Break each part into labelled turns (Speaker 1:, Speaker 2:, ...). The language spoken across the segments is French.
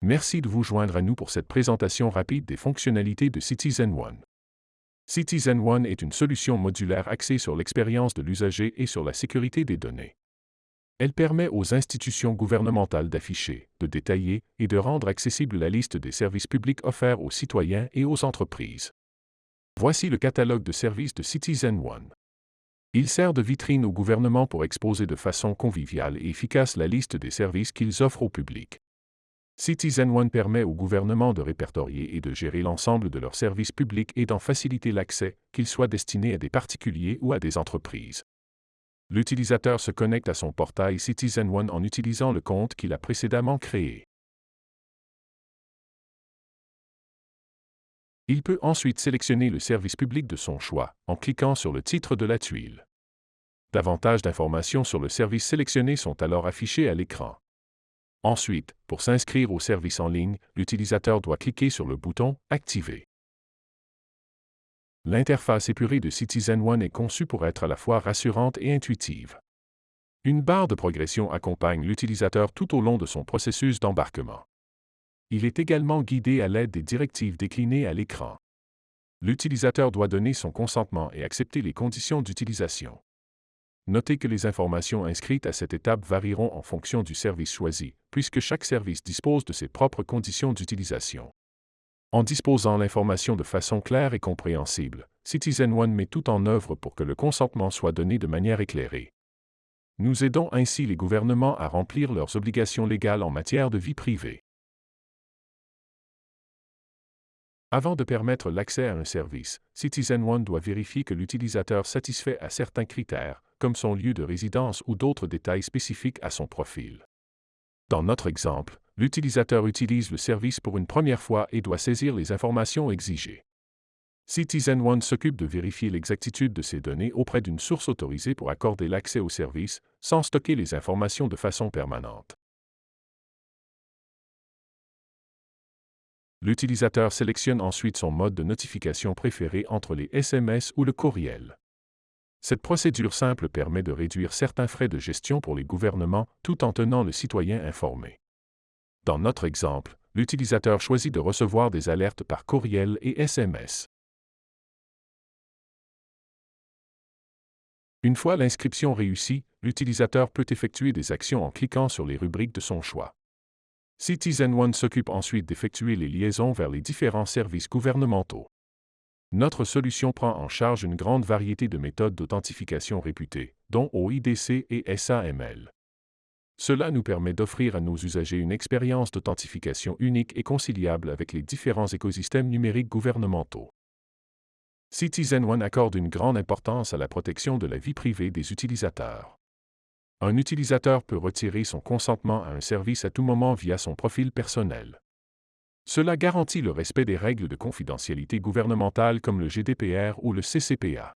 Speaker 1: Merci de vous joindre à nous pour cette présentation rapide des fonctionnalités de CitizenOne. CitizenOne est une solution modulaire axée sur l'expérience de l'usager et sur la sécurité des données. Elle permet aux institutions gouvernementales d'afficher, de détailler et de rendre accessible la liste des services publics offerts aux citoyens et aux entreprises. Voici le catalogue de services de CitizenOne. Il sert de vitrine au gouvernement pour exposer de façon conviviale et efficace la liste des services qu'ils offrent au public. CitizenOne permet au gouvernement de répertorier et de gérer l'ensemble de leurs services publics et d'en faciliter l'accès, qu'ils soient destinés à des particuliers ou à des entreprises. L'utilisateur se connecte à son portail CitizenOne en utilisant le compte qu'il a précédemment créé. Il peut ensuite sélectionner le service public de son choix, en cliquant sur le titre de la tuile. Davantage d'informations sur le service sélectionné sont alors affichées à l'écran. Ensuite, pour s'inscrire au service en ligne, l'utilisateur doit cliquer sur le bouton « Activer ». L'interface épurée de CitizenOne est conçue pour être à la fois rassurante et intuitive. Une barre de progression accompagne l'utilisateur tout au long de son processus d'embarquement. Il est également guidé à l'aide des directives déclinées à l'écran. L'utilisateur doit donner son consentement et accepter les conditions d'utilisation. Notez que les informations inscrites à cette étape varieront en fonction du service choisi, puisque chaque service dispose de ses propres conditions d'utilisation. En disposant l'information de façon claire et compréhensible, CitizenOne met tout en œuvre pour que le consentement soit donné de manière éclairée. Nous aidons ainsi les gouvernements à remplir leurs obligations légales en matière de vie privée. Avant de permettre l'accès à un service, CitizenOne doit vérifier que l'utilisateur satisfait à certains critères, comme son lieu de résidence ou d'autres détails spécifiques à son profil. Dans notre exemple, l'utilisateur utilise le service pour une première fois et doit saisir les informations exigées. CitizenOne s'occupe de vérifier l'exactitude de ces données auprès d'une source autorisée pour accorder l'accès au service, sans stocker les informations de façon permanente. L'utilisateur sélectionne ensuite son mode de notification préféré entre les SMS ou le courriel. Cette procédure simple permet de réduire certains frais de gestion pour les gouvernements tout en tenant le citoyen informé. Dans notre exemple, l'utilisateur choisit de recevoir des alertes par courriel et SMS. Une fois l'inscription réussie, l'utilisateur peut effectuer des actions en cliquant sur les rubriques de son choix. CitizenOne s'occupe ensuite d'effectuer les liaisons vers les différents services gouvernementaux. Notre solution prend en charge une grande variété de méthodes d'authentification réputées, dont OIDC et SAML. Cela nous permet d'offrir à nos usagers une expérience d'authentification unique et conciliable avec les différents écosystèmes numériques gouvernementaux. CitizenOne accorde une grande importance à la protection de la vie privée des utilisateurs. Un utilisateur peut retirer son consentement à un service à tout moment via son profil personnel. Cela garantit le respect des règles de confidentialité gouvernementale comme le GDPR ou le CCPA.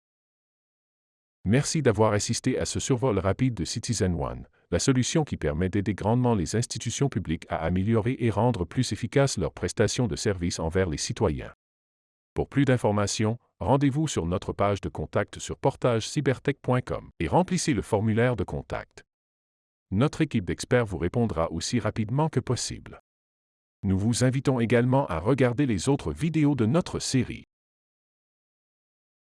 Speaker 1: Merci d'avoir assisté à ce survol rapide de CitizenOne, la solution qui permet d'aider grandement les institutions publiques à améliorer et rendre plus efficaces leurs prestations de services envers les citoyens. Pour plus d'informations, rendez-vous sur notre page de contact sur portagecibertech.com et remplissez le formulaire de contact. Notre équipe d'experts vous répondra aussi rapidement que possible. Nous vous invitons également à regarder les autres vidéos de notre série.